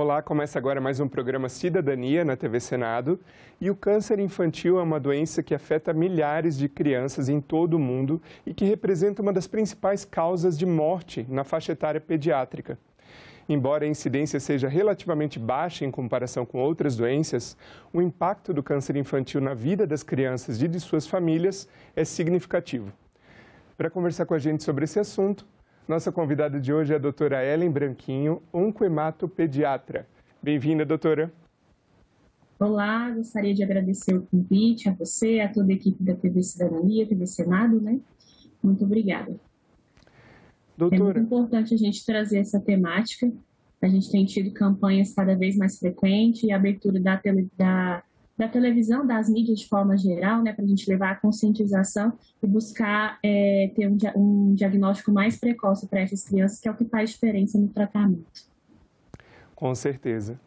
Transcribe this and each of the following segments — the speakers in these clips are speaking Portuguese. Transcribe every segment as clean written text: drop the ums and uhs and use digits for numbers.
Olá, começa agora mais um programa Cidadania na TV Senado. E o câncer infantil é uma doença que afeta milhares de crianças em todo o mundo e que representa uma das principais causas de morte na faixa etária pediátrica. Embora a incidência seja relativamente baixa em comparação com outras doenças, o impacto do câncer infantil na vida das crianças e de suas famílias é significativo. Para conversar com a gente sobre esse assunto, nossa convidada de hoje é a doutora Ellen Branquinho, oncohematopediatra. Bem-vinda, doutora. Olá, gostaria de agradecer o convite a você, a toda a equipe da TV Cidadania, TV Senado, né? Muito obrigada. Doutora... É muito importante a gente trazer essa temática. A gente tem tido campanhas cada vez mais frequentes e a abertura da televisão, das mídias de forma geral, né, para a gente levar a conscientização e buscar ter um diagnóstico mais precoce para essas crianças, que é o que faz diferença no tratamento. Com certeza.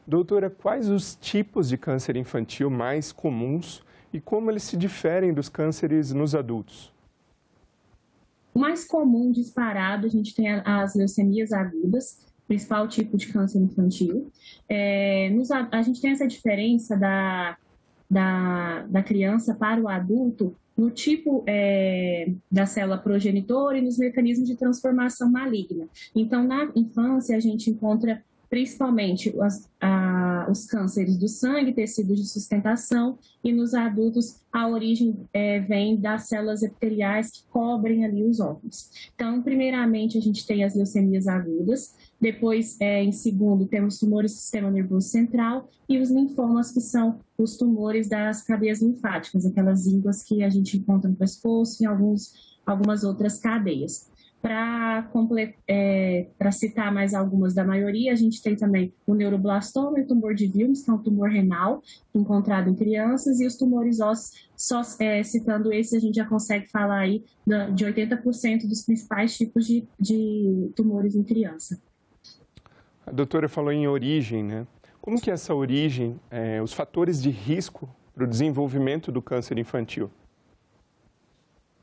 Doutora, quais os tipos de câncer infantil mais comuns e como eles se diferem dos cânceres nos adultos? O mais comum, disparado, a gente tem as leucemias agudas, principal tipo de câncer infantil. A gente tem essa diferença da criança para o adulto no tipo da célula progenitora e nos mecanismos de transformação maligna. Então, na infância, a gente encontra principalmente os cânceres do sangue, tecidos de sustentação, e nos adultos a origem vem das células epiteliais que cobrem ali os óvulos. Então, primeiramente, a gente tem as leucemias agudas, depois, em segundo, temos tumores do sistema nervoso central e os linfomas, que são os tumores das cadeias linfáticas, aquelas ínguas que a gente encontra no pescoço e algumas outras cadeias. Para citar mais algumas da maioria, a gente tem também o neuroblastoma e o tumor de Wilms, que é um tumor renal encontrado em crianças, e os tumores ósseos, citando esses, a gente já consegue falar aí de 80% dos principais tipos de tumores em criança. A doutora falou em origem, né? Como que é essa origem, os fatores de risco para o desenvolvimento do câncer infantil?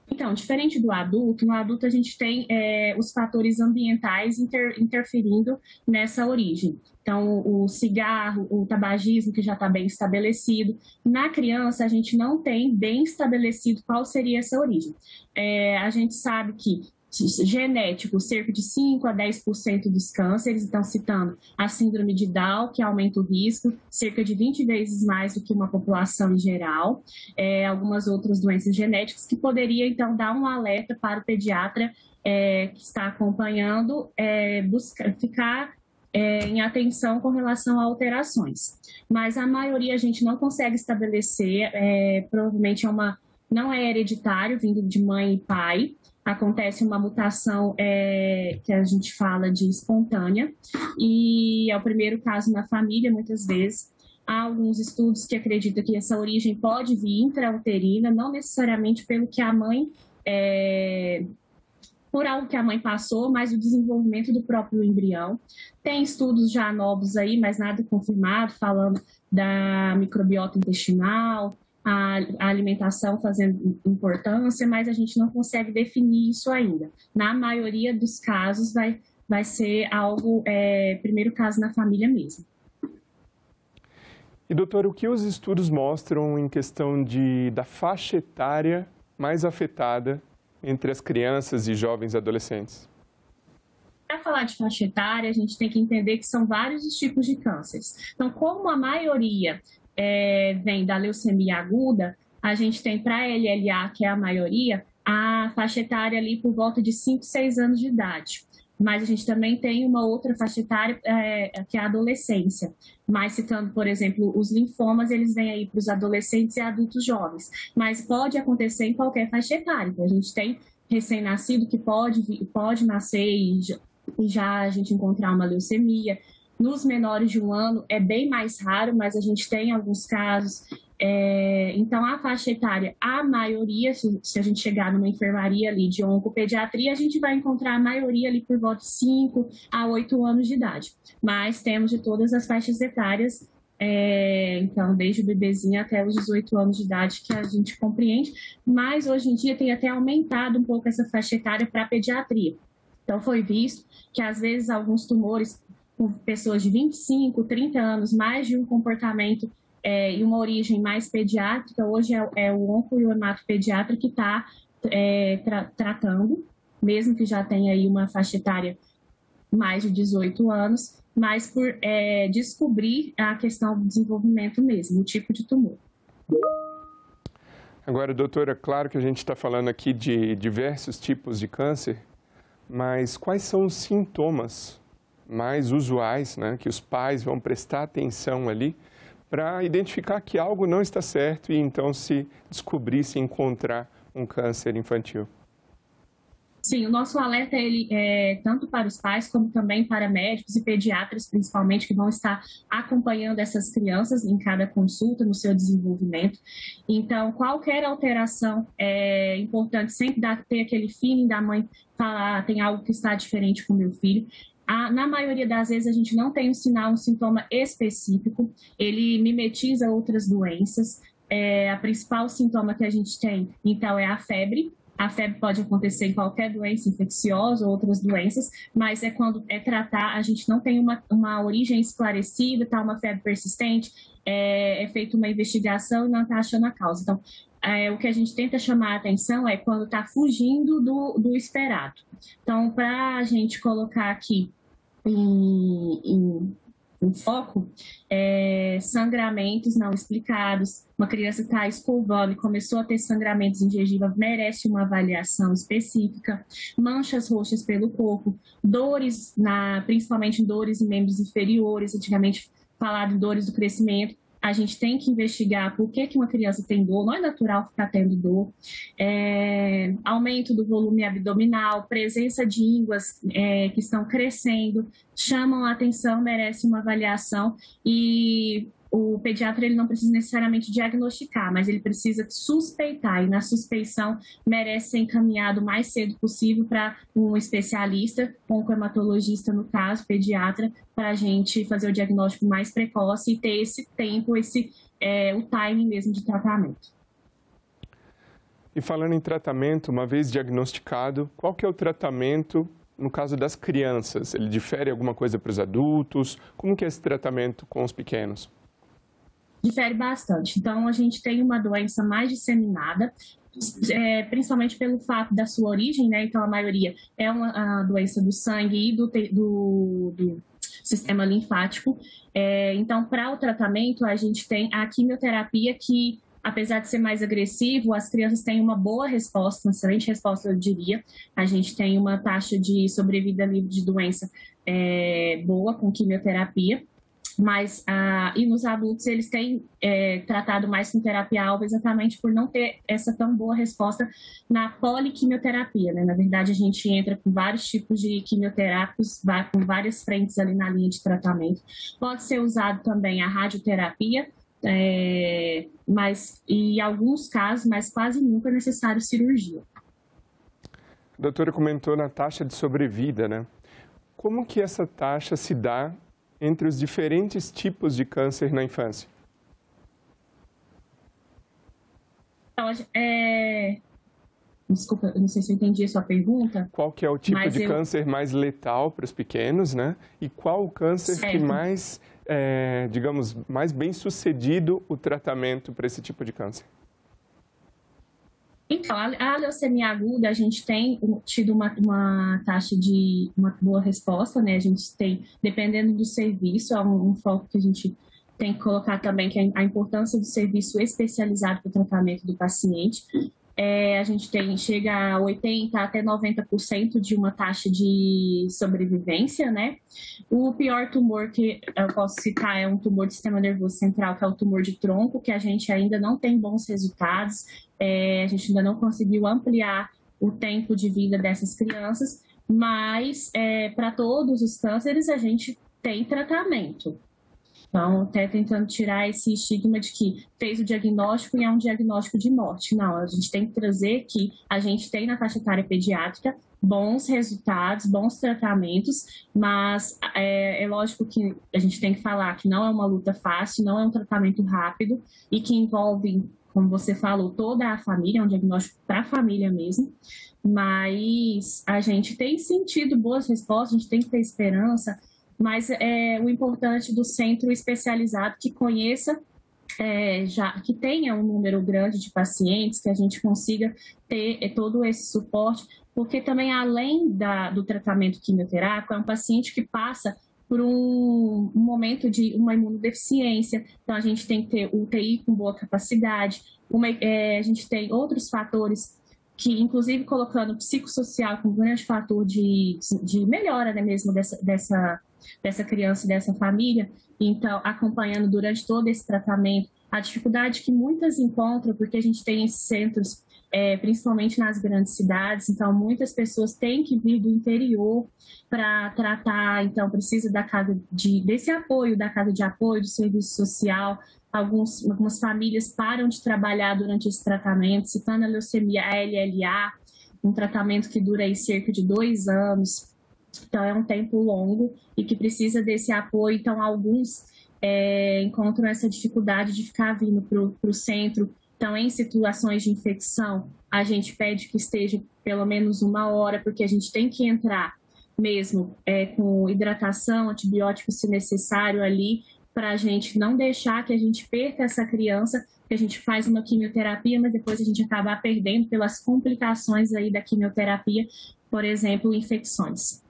Então, diferente do adulto, no adulto a gente tem os fatores ambientais interferindo nessa origem. Então, o cigarro, o tabagismo, que já está bem estabelecido. Na criança, a gente não tem bem estabelecido qual seria essa origem. A gente sabe que genético, cerca de 5 a 10% dos cânceres, então citando a síndrome de Down, que aumenta o risco, cerca de 20 vezes mais do que uma população em geral, algumas outras doenças genéticas que poderia então dar um alerta para o pediatra que está acompanhando, ficar em atenção com relação a alterações. Mas a maioria a gente não consegue estabelecer, provavelmente não é hereditário, vindo de mãe e pai. Acontece uma mutação que a gente fala de espontânea, e é o primeiro caso na família, muitas vezes. Há alguns estudos que acreditam que essa origem pode vir intrauterina, não necessariamente pelo que a mãe, por algo que a mãe passou, mas o desenvolvimento do próprio embrião. Tem estudos já novos aí, mas nada confirmado, falando da microbiota intestinal, a alimentação fazendo importância, mas a gente não consegue definir isso ainda. Na maioria dos casos vai ser algo, primeiro caso na família mesmo. E doutor, o que os estudos mostram em questão da faixa etária mais afetada entre as crianças e jovens adolescentes? Para falar de faixa etária, a gente tem que entender que são vários os tipos de cânceres. Então, como a maioria vem da leucemia aguda, a gente tem para a LLA, que é a maioria, a faixa etária ali por volta de 5, 6 anos de idade. Mas a gente também tem uma outra faixa etária que é a adolescência. Mas citando, por exemplo, os linfomas, eles vêm aí para os adolescentes e adultos jovens. Mas pode acontecer em qualquer faixa etária. Então, a gente tem recém-nascido que pode nascer e já a gente encontrar uma leucemia. Nos menores de 1 ano é bem mais raro, mas a gente tem alguns casos. Então, a faixa etária, a maioria, se a gente chegar numa enfermaria ali de oncopediatria, a gente vai encontrar a maioria ali por volta de 5 a 8 anos de idade. Mas temos de todas as faixas etárias, então, desde o bebezinho até os 18 anos de idade, que a gente compreende. Mas, hoje em dia, tem até aumentado um pouco essa faixa etária para a pediatria. Então, foi visto que, às vezes, alguns tumores com pessoas de 25, 30 anos, mais de um comportamento e uma origem mais pediátrica. Hoje é o onco e o hematopediatra que está tratando, mesmo que já tenha aí uma faixa etária mais de 18 anos, mas por descobrir a questão do desenvolvimento mesmo, o tipo de tumor. Agora, doutora, claro que a gente está falando aqui de diversos tipos de câncer, mas quais são os sintomas mais usuais, né, que os pais vão prestar atenção ali para identificar que algo não está certo e então se descobrir, se encontrar um câncer infantil? Sim, o nosso alerta ele é tanto para os pais como também para médicos e pediatras, principalmente, que vão estar acompanhando essas crianças em cada consulta, no seu desenvolvimento. Então, qualquer alteração é importante sempre ter aquele feeling da mãe falar, tem algo que está diferente com o meu filho. Na maioria das vezes, a gente não tem um sinal, um sintoma específico, ele mimetiza outras doenças. A principal sintoma que a gente tem, então, é a febre. A febre pode acontecer em qualquer doença infecciosa ou outras doenças, mas quando tratar, a gente não tem uma origem esclarecida, tá uma febre persistente, é feita uma investigação e não está achando a causa. Então, o que a gente tenta chamar a atenção é quando está fugindo do esperado. Então, para a gente colocar aqui em foco, sangramentos não explicados. Uma criança está escovando e começou a ter sangramentos em gengiva, merece uma avaliação específica. Manchas roxas pelo corpo, dores, principalmente dores em membros inferiores, antigamente falado em dores do crescimento. A gente tem que investigar por que uma criança tem dor, não é natural ficar tendo dor. Aumento do volume abdominal, presença de ínguas que estão crescendo, chamam a atenção, merece uma avaliação e o pediatra ele não precisa necessariamente diagnosticar, mas ele precisa suspeitar e na suspeição merece ser encaminhado o mais cedo possível para um especialista, um hematologista no caso, pediatra, para a gente fazer o diagnóstico mais precoce e ter esse tempo, o timing mesmo de tratamento. E falando em tratamento, uma vez diagnosticado, qual que é o tratamento no caso das crianças? Ele difere alguma coisa para os adultos? Como que é esse tratamento com os pequenos? Difere bastante. Então, a gente tem uma doença mais disseminada, principalmente pelo fato da sua origem, né? Então, a maioria é uma doença do sangue e do sistema linfático. Então, para o tratamento, a gente tem a quimioterapia que, apesar de ser mais agressivo, as crianças têm uma boa resposta, uma excelente resposta, eu diria. A gente tem uma taxa de sobrevida livre de doença boa com quimioterapia. Mas, e nos adultos, eles têm tratado mais com terapia-alvo exatamente por não ter essa tão boa resposta na poliquimioterapia, né? Na verdade, a gente entra com vários tipos de quimioterápicos, com várias frentes ali na linha de tratamento. Pode ser usado também a radioterapia, mas em alguns casos, mas quase nunca é necessário cirurgia. A doutora comentou na taxa de sobrevida, né? Como que essa taxa se dá entre os diferentes tipos de câncer na infância? Desculpa, eu não sei se eu entendi a sua pergunta. Qual que é o tipo de câncer mais letal para os pequenos, né? E qual o câncer que mais, digamos, mais bem sucedido o tratamento para esse tipo de câncer? Então, a leucemia aguda, a gente tem tido uma taxa de uma boa resposta, né? A gente tem, dependendo do serviço, é um foco que a gente tem que colocar também, que é a importância do serviço especializado para o tratamento do paciente. A gente chega a 80% até 90% de uma taxa de sobrevivência, né? O pior tumor que eu posso citar é um tumor do sistema nervoso central, que é o tumor de tronco, que a gente ainda não tem bons resultados, a gente ainda não conseguiu ampliar o tempo de vida dessas crianças, mas para todos os cânceres a gente tem tratamento. Então, até tentando tirar esse estigma de que fez o diagnóstico e é um diagnóstico de morte. Não, a gente tem que trazer que a gente tem na faixa etária pediátrica bons resultados, bons tratamentos, mas é lógico que a gente tem que falar que não é uma luta fácil, não é um tratamento rápido e que envolve, como você falou, toda a família, é um diagnóstico para a família mesmo, mas a gente tem sentido boas respostas, a gente tem que ter esperança. mas o importante do centro especializado que conheça, que tenha um número grande de pacientes, que a gente consiga ter todo esse suporte, porque também além do tratamento quimioterápico, é um paciente que passa por um momento de uma imunodeficiência, então a gente tem que ter UTI com boa capacidade, a gente tem outros fatores que, inclusive, colocando o psicossocial como grande fator de melhora, né, mesmo dessa criança e dessa família, então acompanhando durante todo esse tratamento, a dificuldade que muitas encontram, porque a gente tem esses centros, principalmente nas grandes cidades, então muitas pessoas têm que vir do interior para tratar, então precisa desse apoio, da casa de apoio, do serviço social. Algumas famílias param de trabalhar durante esse tratamento, citando a leucemia LLA, um tratamento que dura aí cerca de 2 anos, então é um tempo longo e que precisa desse apoio, então alguns encontram essa dificuldade de ficar vindo para o centro. Então, em situações de infecção, a gente pede que esteja pelo menos 1 hora, porque a gente tem que entrar mesmo com hidratação, antibiótico se necessário ali, para a gente não deixar que a gente perca essa criança, que a gente faz uma quimioterapia, mas depois a gente acaba perdendo pelas complicações aí da quimioterapia, por exemplo, infecções.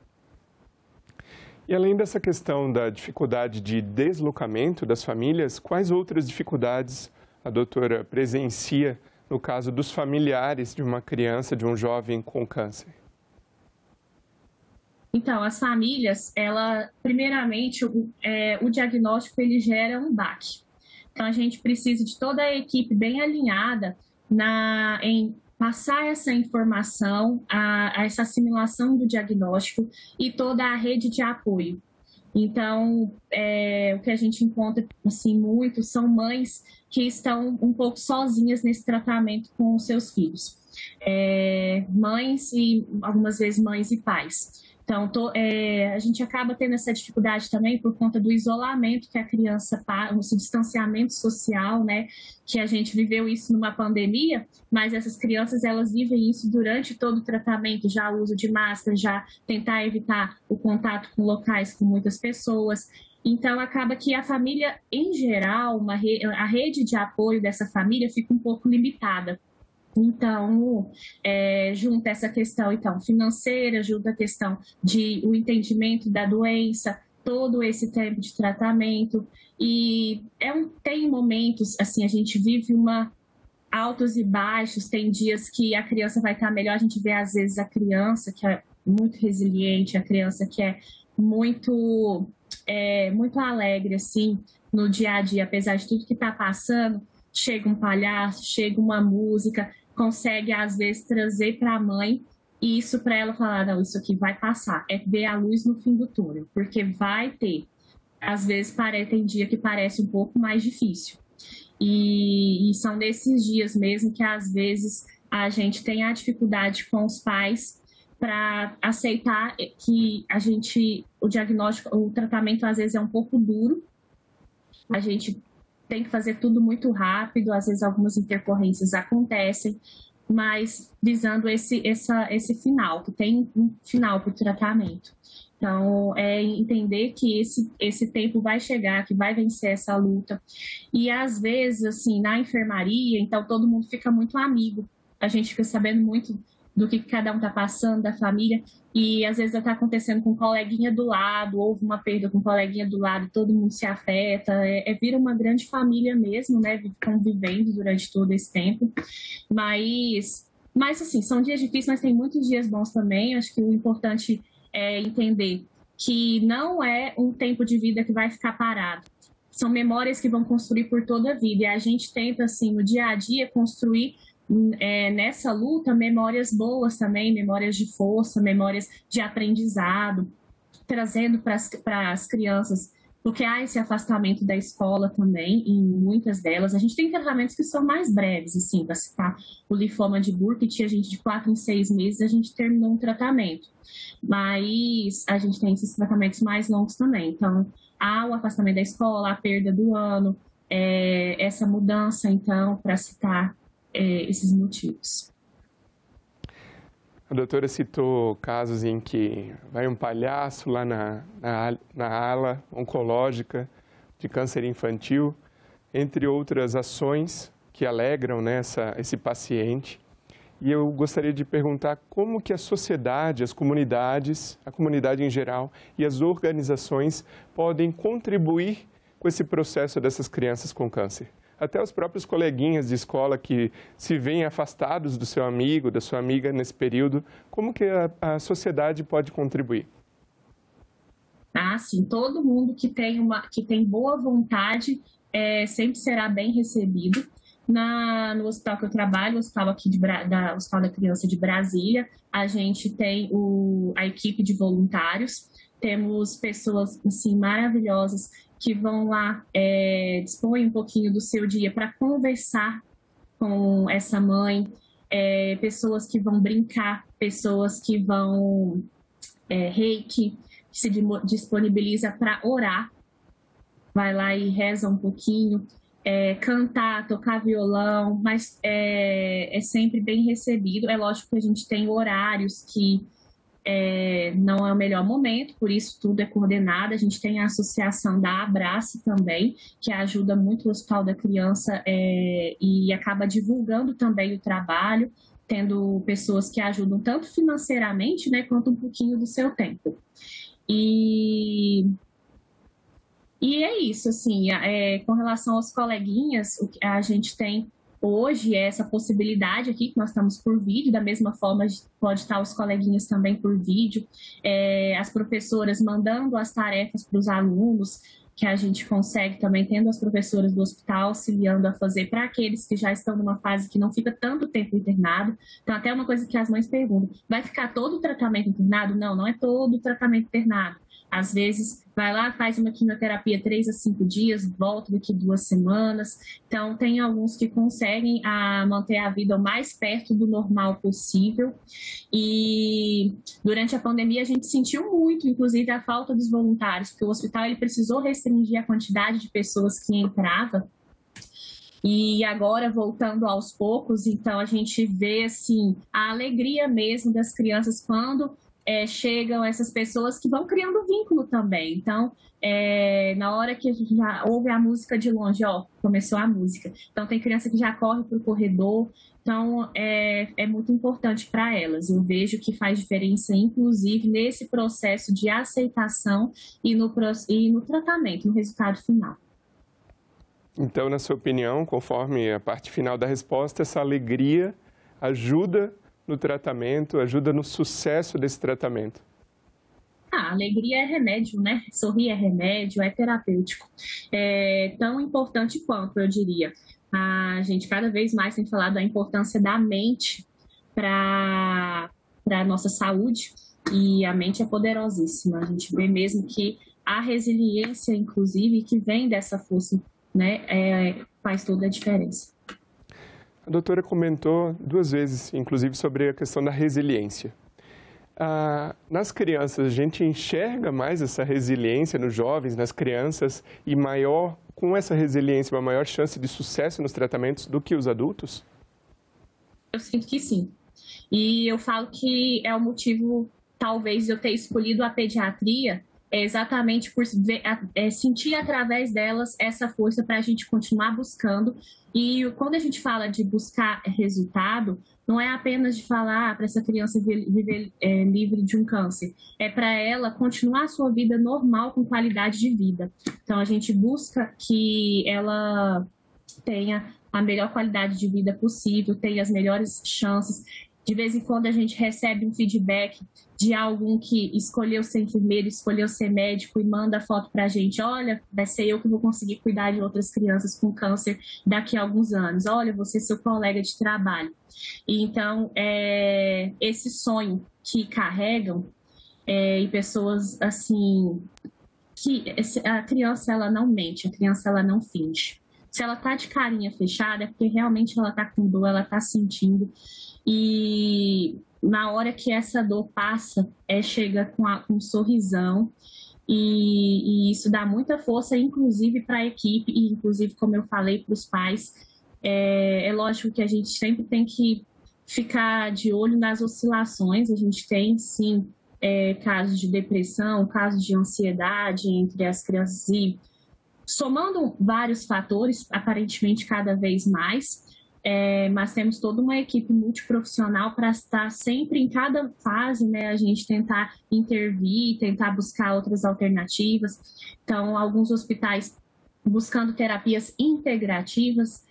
E além dessa questão da dificuldade de deslocamento das famílias, quais outras dificuldades a doutora presencia no caso dos familiares de uma criança, de um jovem com câncer? Então, as famílias, primeiramente, o diagnóstico ele gera um baque. Então, a gente precisa de toda a equipe bem alinhada em passar essa informação, essa assimilação do diagnóstico e toda a rede de apoio. Então, o que a gente encontra assim, muito são mães que estão um pouco sozinhas nesse tratamento com os seus filhos. Mães e, algumas vezes, mães e pais. Então, a gente acaba tendo essa dificuldade também por conta do isolamento que a criança passa, o distanciamento social, né? Que a gente viveu isso numa pandemia, mas essas crianças, elas vivem isso durante todo o tratamento, já o uso de máscara, já tentar evitar o contato com locais com muitas pessoas. Então, acaba que a família, em geral, a rede de apoio dessa família fica um pouco limitada. Então, junta essa questão financeira, junta a questão o entendimento da doença, todo esse tempo de tratamento. E tem momentos, assim, a gente vive altos e baixos, tem dias que a criança vai estar melhor, a gente vê às vezes a criança que é muito resiliente, a criança que é muito alegre, assim, no dia a dia, apesar de tudo que está passando, chega um palhaço, chega uma música, consegue, às vezes, trazer para a mãe e isso para ela falar, não, isso aqui vai passar, ver a luz no fim do túnel, porque vai ter. Às vezes, tem dia que parece um pouco mais difícil. E são nesses dias mesmo que, às vezes, a gente tem a dificuldade com os pais para aceitar que o diagnóstico, o tratamento, às vezes, é um pouco duro. A gente tem que fazer tudo muito rápido, às vezes algumas intercorrências acontecem, mas visando esse final, que tem um final para o tratamento. Então, entender que esse tempo vai chegar, que vai vencer essa luta. E, às vezes, assim, na enfermaria, então, todo mundo fica muito amigo. A gente fica sabendo muito do que cada um está passando, da família, e às vezes está acontecendo com um coleguinha do lado, houve uma perda com um coleguinha do lado, todo mundo se afeta, vira uma grande família mesmo, né, convivendo durante todo esse tempo, mas assim, são dias difíceis, mas tem muitos dias bons também. Acho que o importante é entender que não é um tempo de vida que vai ficar parado, são memórias que vão construir por toda a vida, e a gente tenta, assim, no dia a dia, construir nessa luta, memórias boas também, memórias de força, memórias de aprendizado, trazendo para as crianças, porque há esse afastamento da escola também, em muitas delas. A gente tem tratamentos que são mais breves, assim, para citar o linfoma de Burkitt, a gente de 4 em 6 meses a gente terminou um tratamento, mas a gente tem esses tratamentos mais longos também. Então, há o afastamento da escola, a perda do ano, essa mudança, então, para citar esses motivos. A doutora citou casos em que vai um palhaço lá na ala oncológica de câncer infantil, entre outras ações que alegram, né, esse paciente. E eu gostaria de perguntar como que a sociedade, as comunidades, a comunidade em geral e as organizações podem contribuir com esse processo dessas crianças com câncer. Até os próprios coleguinhas de escola que se veem afastados do seu amigo, da sua amiga nesse período, como que a sociedade pode contribuir? Ah, sim, todo mundo que tem boa vontade sempre será bem recebido. No hospital que eu trabalho, o hospital Hospital da Criança de Brasília, a gente tem a equipe de voluntários, temos pessoas assim, maravilhosas que vão lá, dispõem um pouquinho do seu dia para conversar com essa mãe, pessoas que vão brincar, pessoas que vão reiki, que se disponibiliza para orar, vai lá e reza um pouquinho, cantar, tocar violão, mas é sempre bem recebido. É lógico que a gente tem horários que não é o melhor momento, por isso tudo é coordenado. A gente tem a associação da Abrace também, que ajuda muito o Hospital da Criança e acaba divulgando também o trabalho, tendo pessoas que ajudam tanto financeiramente, né, quanto um pouquinho do seu tempo. E é isso, assim, com relação aos coleguinhas, a gente tem hoje essa possibilidade aqui, que nós estamos por vídeo, da mesma forma pode estar os coleguinhas também por vídeo, as professoras mandando as tarefas para os alunos, que a gente consegue também, tendo as professoras do hospital auxiliando a fazer para aqueles que já estão numa fase que não fica tanto tempo internado. Então, até uma coisa que as mães perguntam, vai ficar todo o tratamento internado? Não, não é todo o tratamento internado. Às vezes, vai lá, faz uma quimioterapia 3 a 5 dias, volta daqui 2 semanas. Então, tem alguns que conseguem manter a vida o mais perto do normal possível. E durante a pandemia, a gente sentiu muito, inclusive, a falta dos voluntários, porque o hospital ele precisou restringir a quantidade de pessoas que entrava. E agora, voltando aos poucos, então, a gente vê, assim, a alegria mesmo das crianças quando chegam essas pessoas que vão criando vínculo também. Então, na hora que a gente já ouve a música de longe, começou a música. Então, tem criança que já corre para o corredor. Então, é muito importante para elas. Eu vejo que faz diferença, inclusive, nesse processo de aceitação e no tratamento, no resultado final. Então, na sua opinião, conforme a parte final da resposta, essa alegria ajuda no tratamento, ajuda no sucesso desse tratamento? A alegria é remédio, né? Sorrir é remédio, é terapêutico. É tão importante quanto, eu diria. A gente cada vez mais tem falado da importância da mente para a nossa saúde, e a mente é poderosíssima. A gente vê mesmo que a resiliência, inclusive, que vem dessa força, né, faz toda a diferença. A doutora comentou 2 vezes, inclusive, sobre a questão da resiliência. Nas crianças, a gente enxerga mais essa resiliência nos jovens, nas crianças, e com essa resiliência, uma maior chance de sucesso nos tratamentos do que os adultos? Eu sinto que sim. E eu falo que é o motivo, talvez, de eu ter escolhido a pediatria, exatamente por sentir através delas essa força para a gente continuar buscando. E quando a gente fala de buscar resultado, não é apenas de falar para essa criança viver livre de um câncer, é para ela continuar a sua vida normal com qualidade de vida. Então, a gente busca que ela tenha a melhor qualidade de vida possível, tenha as melhores chances. De vez em quando a gente recebe um feedback de algum que escolheu ser enfermeiro, escolheu ser médico e manda foto para a gente. Olha, vai ser eu que vou conseguir cuidar de outras crianças com câncer daqui a alguns anos. Olha, você é seu colega de trabalho. E então, esse sonho que carregam e pessoas assim, que a criança ela não mente, a criança ela não finge. Se ela tá de carinha fechada, é porque realmente ela tá com dor, ela tá sentindo. E na hora que essa dor passa, chega com um sorrisão. E isso dá muita força, inclusive para a equipe, e inclusive, como eu falei, para os pais. É lógico que a gente sempre tem que ficar de olho nas oscilações. A gente tem, sim, casos de depressão, casos de ansiedade entre as crianças e somando vários fatores, aparentemente cada vez mais, mas temos toda uma equipe multiprofissional para estar sempre em cada fase, né, a gente tentar intervir, tentar buscar outras alternativas. Então, alguns hospitais buscando terapias integrativas,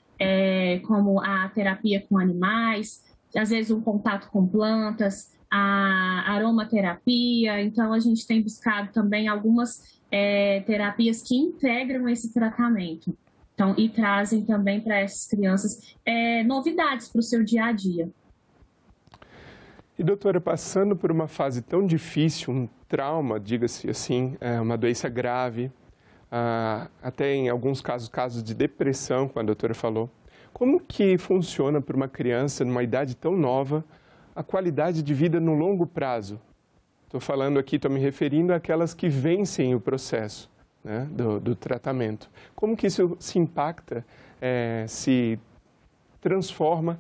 como a terapia com animais, às vezes um contato com plantas, a aromaterapia. Então, a gente tem buscado também algumas terapias que integram esse tratamento. Então, e trazem também para essas crianças novidades para o seu dia a dia. E, doutora, passando por uma fase tão difícil, um trauma, diga-se assim, uma doença grave, até em alguns casos de depressão, como a doutora falou, como que funciona para uma criança numa idade tão nova a qualidade de vida no longo prazo? Estou falando aqui, estou me referindo àquelas que vencem o processo, né, do tratamento. Como que isso se impacta, se transforma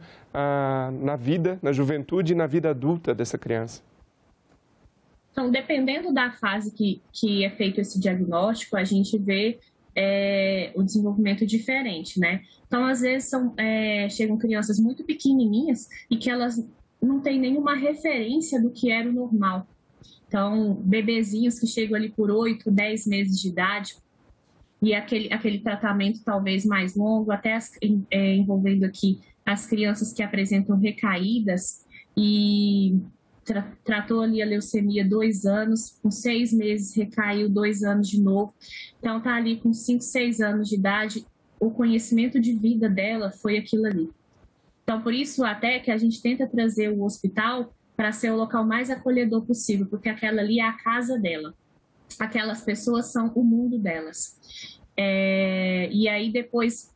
na vida, na juventude e na vida adulta dessa criança? Então, dependendo da fase que é feito esse diagnóstico, a gente vê o desenvolvimento diferente, né? Então, às vezes, chegam crianças muito pequenininhas e que elas não têm nenhuma referência do que era o normal. Então, bebezinhos que chegam ali por 8, 10 meses de idade e aquele tratamento talvez mais longo, até envolvendo aqui as crianças que apresentam recaídas e tratou ali a leucemia 2 anos, com 6 meses recaiu 2 anos de novo. Então, está ali com 5, 6 anos de idade, o conhecimento de vida dela foi aquilo ali. Então, por isso até que a gente tenta trazer o hospital para ser o local mais acolhedor possível, porque aquela ali é a casa dela. Aquelas pessoas são o mundo delas. E aí, depois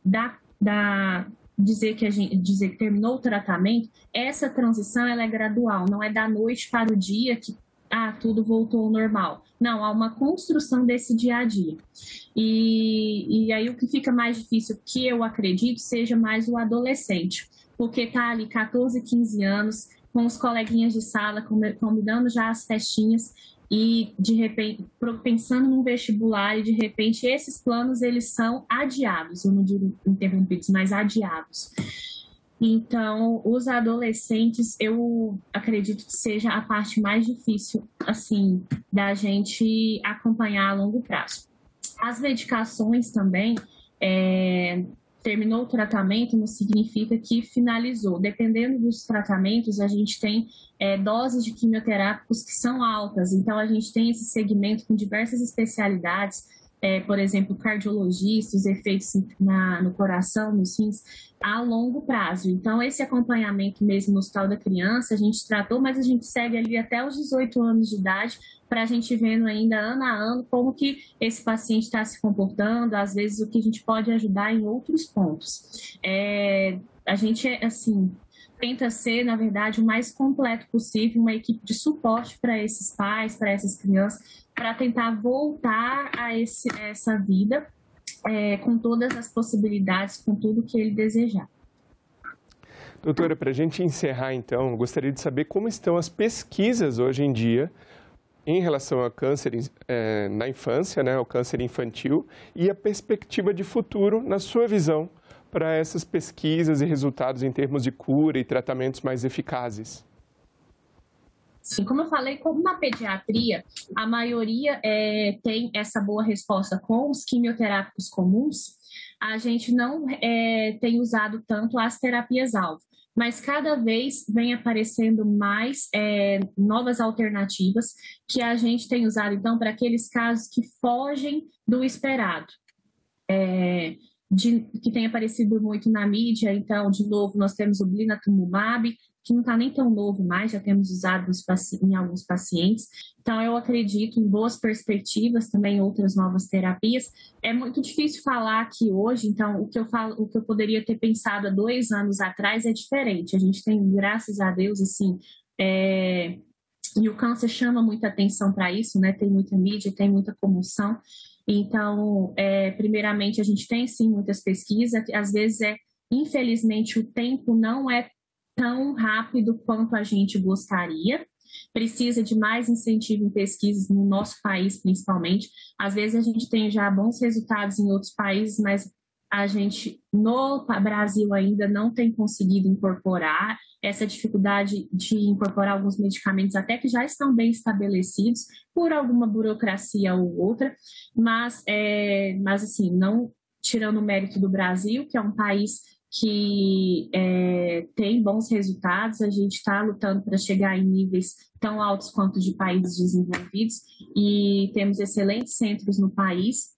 dizer que terminou o tratamento, essa transição ela é gradual, não é da noite para o dia que tudo voltou ao normal. Não, há uma construção desse dia a dia. E aí o que fica mais difícil, que eu acredito, seja mais o adolescente, porque está ali 14, 15 anos, com os coleguinhas de sala, combinando já as festinhas e, de repente, pensando no vestibular e, de repente, esses planos, eles são adiados, eu não digo interrompidos, mas adiados. Então, os adolescentes, eu acredito que seja a parte mais difícil, assim, da gente acompanhar a longo prazo. As medicações também, terminou o tratamento não significa que finalizou. Dependendo dos tratamentos, a gente tem doses de quimioterápicos que são altas. Então, a gente tem esse segmento com diversas especialidades, por exemplo, cardiologistas, efeitos no coração, nos rins, a longo prazo. Então, esse acompanhamento mesmo no Hospital da Criança, a gente tratou, mas a gente segue ali até os 18 anos de idade, para a gente vendo ainda ano a ano como que esse paciente está se comportando, às vezes o que a gente pode ajudar em outros pontos. A gente, assim, tenta ser, na verdade, o mais completo possível, uma equipe de suporte para esses pais, para essas crianças, para tentar voltar a essa vida com todas as possibilidades, com tudo que ele desejar. Doutora, para a gente encerrar, então, eu gostaria de saber como estão as pesquisas hoje em dia em relação ao câncer na infância, né, o câncer infantil, e a perspectiva de futuro, na sua visão, para essas pesquisas e resultados em termos de cura e tratamentos mais eficazes. Sim, como eu falei, como na pediatria, a maioria tem essa boa resposta com os quimioterápicos comuns, a gente não tem usado tanto as terapias-alvo. Mas cada vez vem aparecendo mais novas alternativas que a gente tem usado, então, para aqueles casos que fogem do esperado, que tem aparecido muito na mídia. Então, de novo, nós temos o blinatumomab, que não está nem tão novo mais, já temos usado em alguns pacientes. Então, eu acredito em boas perspectivas, também outras novas terapias. É muito difícil falar aqui hoje, então, o que eu poderia ter pensado há 2 anos atrás é diferente. A gente tem, graças a Deus, assim, e o câncer chama muita atenção para isso, né? Tem muita mídia, tem muita comoção. Então, primeiramente, a gente tem, sim, muitas pesquisas, que às vezes infelizmente, o tempo não é tão rápido quanto a gente gostaria. Precisa de mais incentivo em pesquisas no nosso país, principalmente. Às vezes a gente tem já bons resultados em outros países, mas a gente, no Brasil, ainda não tem conseguido incorporar essa dificuldade de incorporar alguns medicamentos, até que já estão bem estabelecidos, por alguma burocracia ou outra, mas assim, não tirando o mérito do Brasil, que é um país que tem bons resultados, a gente está lutando para chegar em níveis tão altos quanto de países desenvolvidos e temos excelentes centros no país.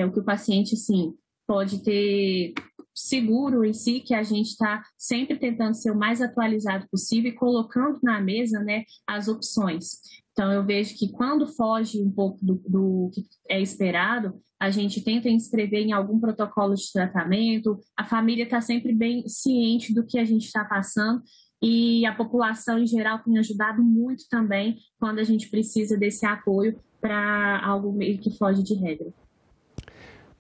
O que o paciente, assim, pode ter seguro em si, que a gente está sempre tentando ser o mais atualizado possível e colocando na mesa, né, as opções. Então, eu vejo que quando foge um pouco do que é esperado, a gente tenta inscrever em algum protocolo de tratamento, a família está sempre bem ciente do que a gente está passando e a população em geral tem ajudado muito também quando a gente precisa desse apoio para algo meio que foge de regra.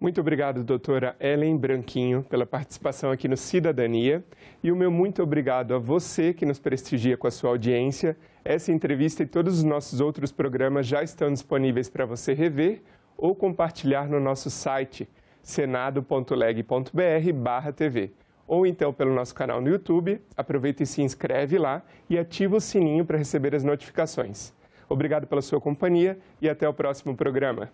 Muito obrigado, doutora Ellen Branquinho, pela participação aqui no Cidadania. E o meu muito obrigado a você que nos prestigia com a sua audiência. Essa entrevista e todos os nossos outros programas já estão disponíveis para você rever ou compartilhar no nosso site senado.leg.br/tv. Ou então pelo nosso canal no YouTube. Aproveita e se inscreve lá e ativa o sininho para receber as notificações. Obrigado pela sua companhia e até o próximo programa.